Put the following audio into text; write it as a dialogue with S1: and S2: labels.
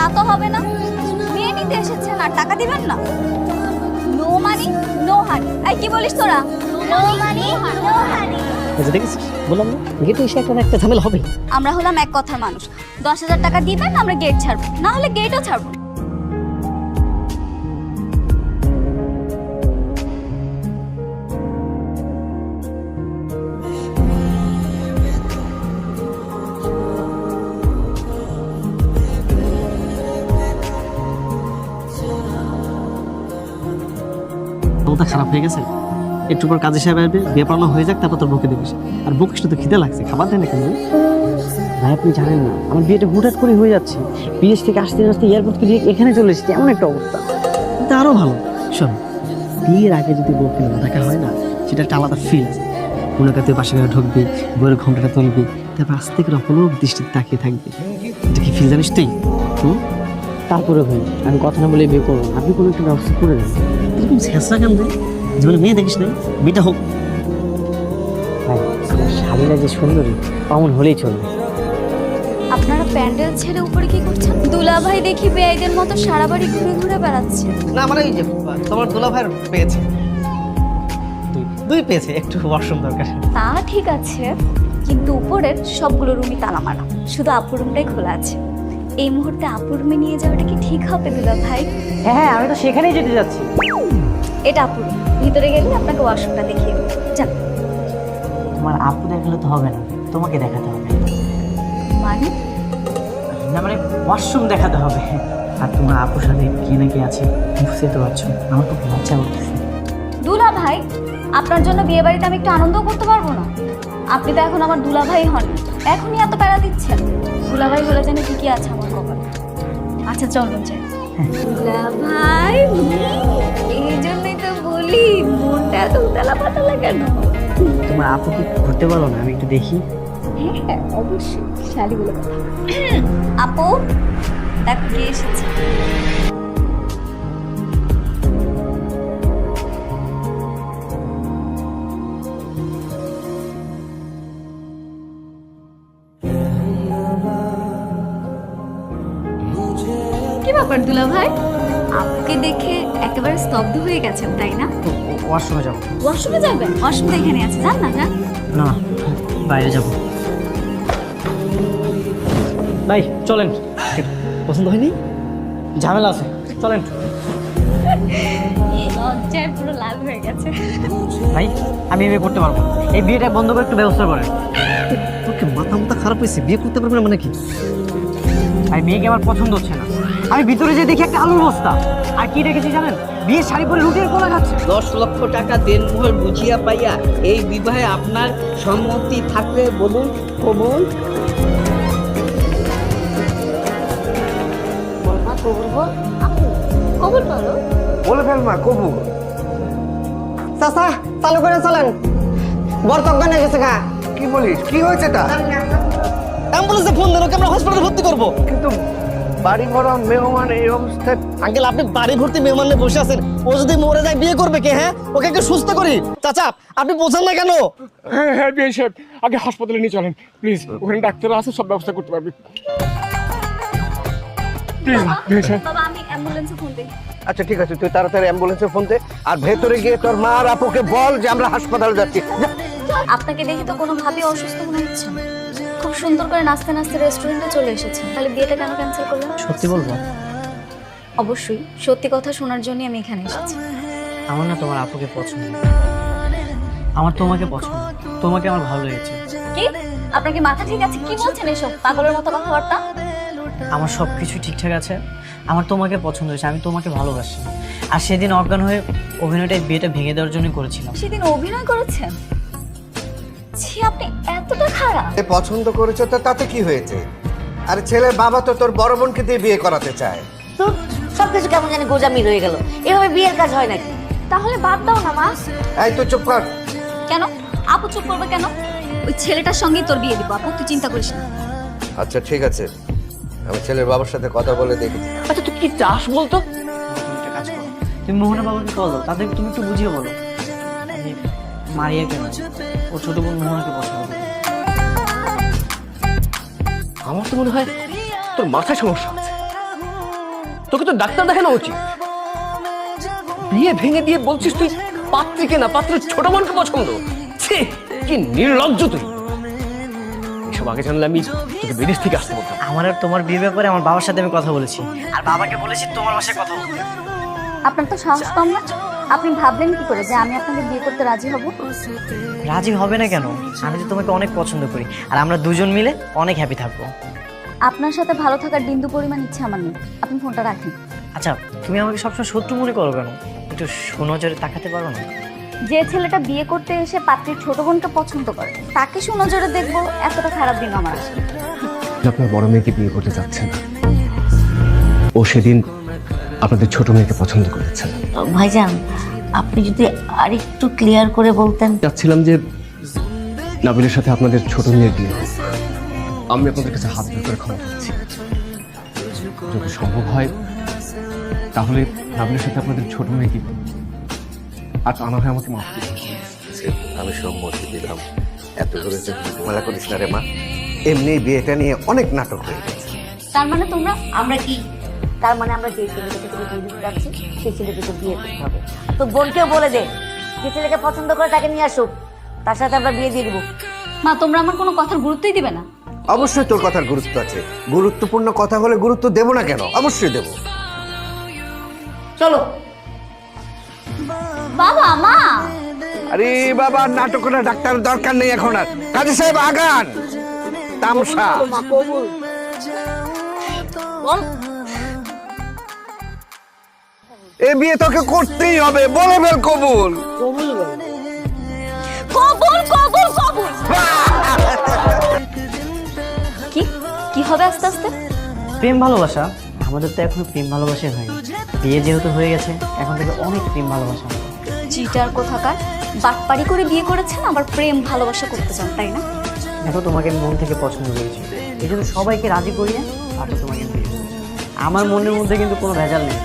S1: তা তো হবে না, মেয়ে নিতে এসেছেন আর টাকা দিবেন না। No money no honey. এই কি বলিস তোরা? No money no honey.
S2: দেখেছিস, বললাম না গেটে এসে একটা না একটা ঝামেলা হবে।
S1: আমরা হলাম এক কথার মানুষ, 10,000 টাকা দিবেন আমরা গেট ছাড়বো, না হলে গেটও ছাড়বো।
S2: মাথা খারাপ হয়ে গেছে, একটু পর কাজে সাহেব আসবে, বিয়ে পড়ানো হয়ে যাক, তারপর তোর বকে দেখিস। আর বকিস তো খিদে লাগছে, খাবার দেয় না কেন? ভাই আপনি জানেন না আমার বিয়েটা হুটহাট করে হয়ে যাচ্ছে, বিদেশ থেকে আসতে আসতে এয়ারপোর্ট থেকে এখানে চলে এসেছি, এমন একটা অবস্থা। তা আরো ভালো, শোন বিয়ের আগে যদি বউকে না দেখা হয় না, সেটা একটা আলাদা ফিল আছে। মনে কর তুই পাশে ঘরে ঢুকবি, বইয়ের ঘন্টাটা তুলবি, তারপর আস্তে করে অপলক দৃষ্টিতে তাকিয়ে থাকবি। এটা কি ফিল জানিস তুই? তারপরে ভাই আমি কথা না বলে বিয়ে করবো, আপনি কোনো একটা ব্যবস্থা করে দেন। এরকম শেষরা কেন দেয়? জীবনে মেয়ে দেখিস না, বিয়েটা হোক। ভাই আমার শাড়িটা যে সুন্দরী, অমন হলেই চলবে।
S1: আপনারা প্যান্ডেল ছেড়ে উপরে কি করছেন? দুলাভাই দেখি বেআইদের মতো সারা বাড়ি ঘুরে ঘুরে বেড়াচ্ছে।
S2: না মানে এই যে তোমার দুলাভাইয়ের পেয়েছে, দুই পেয়েছে, একটু ওয়াশরুম দরকার।
S1: তা ঠিক আছে, কিন্তু উপরের সবগুলো রুমই তালা মারা, শুধু আপুর রুমটাই খোলা আছে। এই মুহূর্তে আপুর রুমে নিয়ে যাওয়াটা কি ঠিক হবে দুলাভাই?
S2: হ্যাঁ আমি তো সেখানেই যেতে যাচ্ছি।
S1: এটা আপুর room। ভিতরে গেলে আপনাকে ওয়াশরুমটা দেখিয়ে দেবো, যান।
S2: তোমার আপু দেখালে তো হবে না, তোমাকে দেখাতে হবে।
S1: মানে?
S2: না মানে ওয়াশরুম দেখাতে হবে। আর তোমার আপুর সাথে কি না কি আছে বুঝতে তো পারছো, আমার খুব লজ্জা করতেছে।
S1: দুলাভাই, আপনার জন্য বিয়ে বাড়িতে আমি একটু আনন্দও করতে পারবো না? আপনি তো এখন আমার দুলাভাই হন, এখনই এত প্যারা দিচ্ছেন। দুলাভাই বলে জানে কি কি আছে আমার কপালে। আচ্ছা চলুন যাই। দুলাভাই, এই জন্যই তো বলি মনটা এত উতালা পাতালা কেন?
S2: তোমার আপু কি ঘুরতে পারো না, আমি একটু দেখি।
S1: হ্যাঁ অবশ্যই, শালি বলে কথা। আপু দেখো কে এসেছে। কি ব্যাপার দুলাভাই, আপুকে দেখে একেবারে স্তব্ধ হয়ে গেছেন তাই না?
S2: ওয়াশরুমে যাবো।
S1: ওয়াশরুমে যাবেন? ওয়াশরুম তো এখানে আছে, যান না যান।
S2: না বাইরে যাবো। ভাই চলেন, পছন্দ হয়নি, ঝামেলা আছে, চলেন।
S1: লজ্জায় পুরো লাল হয়ে গেছে।
S2: ভাই আমি বিয়ে করতে পারবো, এই বিয়েটা বন্ধ করে একটু ব্যবস্থা করেন। তোকে মাথা মাথা খারাপ হয়েছে, বিয়ে করতে পারবে না মানে কি? ভাই মেয়েকে আমার পছন্দ হচ্ছে না, আমি ভিতরে যে দেখি একটা আলুর বস্তা, আর কি দেখেছি জানেন, বিয়ের শাড়ি পরে রুটির কোলা খাচ্ছে।
S3: 10 লক্ষ টাকা দেনমোহর বুঝিয়া পাইয়া এই বিবাহে আপনার সম্মতি থাকলে বলুন কবুল।
S1: কবুল বলো।
S4: বলে ফেল মা কবু। চাচা চালু করে চলেন, বর্তজ্ঞানে গেছে গা। কি বলিস, কি হয়েছে তা?
S2: অ্যাম্বুলেন্সে ফোন দেন, ওকে আমরা হসপিটালে ভর্তি করবো।
S4: কিন্তু বাড়ি ভরা মেহমান এই অবস্থায়।
S2: আঙ্কেল আপনি বাড়ি ভর্তি মেহমান নিয়ে বসে আছেন, ও যদি মরে যায় বিয়ে করবে কে? হ্যাঁ ওকে একটু সুস্থ করি। চাচা আপনি বোঝেন না কেন?
S5: হ্যাঁ হ্যাঁ বিয়ে সাহেব, আগে হাসপাতালে নিয়ে চলেন প্লিজ, ওখানে ডাক্তাররা আছে, সব ব্যবস্থা করতে পারবে প্লিজ বিয়ে সাহেব।
S1: বাবা আমি অ্যাম্বুলেন্সে ফোন দিই।
S4: আচ্ছা ঠিক আছে, তুই তাড়াতাড়ি অ্যাম্বুলেন্সে ফোন দে, আর ভেতরে গিয়ে তোর মা আর আপুকে বল যে আমরা হাসপাতালে যাচ্ছি। যা।
S1: আপনাকে দেখে তো কোনোভাবেই অসুস্থ মনে হচ্ছে না। খুব সুন্দর করে নাচতে নাচতে রেস্টুরেন্টে চলে এসেছেন, তাহলে বিয়েটা কেন ক্যান্সেল করলেন?
S2: সত্যি বলবো,
S1: অবশ্যই সত্যি কথা শোনার জন্যই আমি এখানে এসেছি।
S2: আমার না তোমার আপুকে পছন্দ, আমার তোমাকে পছন্দ, তোমাকে আমার ভালো লেগেছে।
S1: কি আপনার কি মাথা ঠিক আছে? কি বলছেন এসব পাগলের মতো কথাবার্তা?
S2: আমার সব কিছু ঠিকঠাক আছে, আমার তোমাকে পছন্দ হয়েছে, আমি তোমাকে ভালোবাসি। আর সেদিন অজ্ঞান হয়ে অভিনয়টা বিয়েটা ভেঙে দেওয়ার জন্য করেছিলাম।
S1: সেদিন অভিনয় করেছেন? ছি আপনি এতটা খারাপ।
S4: এ পছন্দ করেছো তো তাতে কি হয়েছে? আর ছেলের বাবা তো তোর বড় বোনকে দিয়ে বিয়ে করাতে চায়।
S6: তো সবকিছু কেমন জানি গোজামি রয়ে গেল, এভাবে বিয়ের কাজ হয় নাকি?
S1: তাহলে বাদ দাও না মা।
S4: এই তুই চুপ কর।
S1: কেন আপু চুপ করবে কেন? ওই ছেলেটার সঙ্গেই তোর বিয়ে দিব আপু, তুই চিন্তা করিস না।
S4: আচ্ছা ঠিক আছে, আমি ছেলের বাবার সাথে কথা বলে দেখি।
S6: আচ্ছা তুই কি চাস বলতো?
S2: তুমি একটা কাজ করো, তুমি মোহনা বাবাকে বলো, তাদের তুমি একটু বুঝিয়ে বলো মারিয়া কেন ও ছোট বোন মোহনাকে পছন্দ করে।
S4: আমার তো মনে হয় তোর মাথায় সমস্যা আছে।
S7: তোকে তো ডাক্তার দেখানো উচিত। বিয়ে ভেঙে দিয়ে বলছিস তুই পাত্রীকে না, পাত্রের ছোট বোনকে পছন্দ। ছি, কি নির্লজ্জ তুই। এসব আগে জানলে আমি তোকে বিদেশ থেকে আসতে বলতাম।
S2: আমার আর তোমার বিয়ে ব্যাপারে আমার বাবার সাথে আমি কথা বলেছি, আর বাবাকে বলেছি তোমার বাসায় কথা বলতে।
S1: আপনার তো সাহস কম না। আপনি ভাবলেন কি করে যে আমি আপনাকে বিয়ে করতে রাজি হব?
S2: রাজি হবে না কেন? আমি তো তোমাকে অনেক পছন্দ করি, আর আমরা দুজন মিলে অনেক হ্যাপি থাকবো।
S1: আপনার সাথে ভালো থাকার বিন্দু পরিমাণ ইচ্ছে আমার নেই। আপনি ফোনটা রাখেন।
S2: আচ্ছা, তুমি আমাকে সবসময় শত্রু মনে করো কেন? একটু সুনজরে তাকাতে পারো না?
S1: যে ছেলেটা বিয়ে করতে এসে পাত্রীর ছোট বোনকে পছন্দ করে তাকে সুনজরে দেখবো, এতটা খারাপ দিন আমার আসে না।
S7: আপনার বড় মেয়েকে বিয়ে করতে চাচ্ছেন, ও সেদিন আপনাদের ছোট মেয়েকে পছন্দ করেছেন।
S6: ভাইজান, আপনি যদি আরেকটু ক্লিয়ার করে বলতেন।
S7: চাচ্ছিলাম যে নাবিলের সাথে আপনাদের ছোট মেয়ের বিয়ে হোক। আমি আপনাদের কাছে হাত জোড় করে ক্ষমা চাচ্ছি। যদি সম্ভব হয় তাহলে নাবিলের সাথে আপনাদের ছোট মেয়েকে বিয়ে, আর তা না হয় আমাকে মাফ করুন।
S8: আমি সম্মতি দিলাম। এত করে ঝামেলা করিস না রে মা। এমনি বিয়েটা নিয়ে অনেক নাটক হয়ে গেছে।
S1: তার মানে তোমরা
S6: আমরা কি, তার মানে আমরা যে ছেলেকে থেকে বিয়ে দিতে যাচ্ছি সেই ছেলেকে তো বিয়ে করতে হবে। তো বোনকেও বলে দে, যে ছেলেকে পছন্দ করে তাকে নিয়ে আসুক, তার সাথে আমরা বিয়ে দিয়ে দিব।
S1: মা, তোমরা আমার কোনো কথার গুরুত্বই দিবে না।
S8: অবশ্যই তোর কথার গুরুত্ব আছে। গুরুত্বপূর্ণ কথা হলে গুরুত্ব দেব না কেন? অবশ্যই দেব।
S6: চলো।
S1: বাবা, মা,
S8: আরে বাবা, নাটক করা ডাক্তার দরকার নেই এখন আর। কাজী সাহেব আগান। তামসা। এ বিয়ে তোকে করতেই হবে। বলে ফেল কবুল।
S1: কবুল কবুল কবুল। কি কি হবে আস্তে আস্তে?
S2: প্রেম ভালোবাসা? আমাদের তো এখনো প্রেম ভালোবাসা হয়নি। বিয়ে যেহেতু হয়ে গেছে, এখন থেকে অনেক প্রেম ভালোবাসা হবে।
S1: চিটার কোথাকার, বাটপারি করে বিয়ে করেছেন আবার প্রেম ভালোবাসা করতে চান, তাই না?
S2: দেখো, তোমাকে আমি মন থেকে পছন্দ করেছি, এই জন্য সবাইকে রাজি করিয়ে তারপর তোমাকে বিয়ে করেছি। আমার মনের মধ্যে কিন্তু কোনো ভেজাল নেই।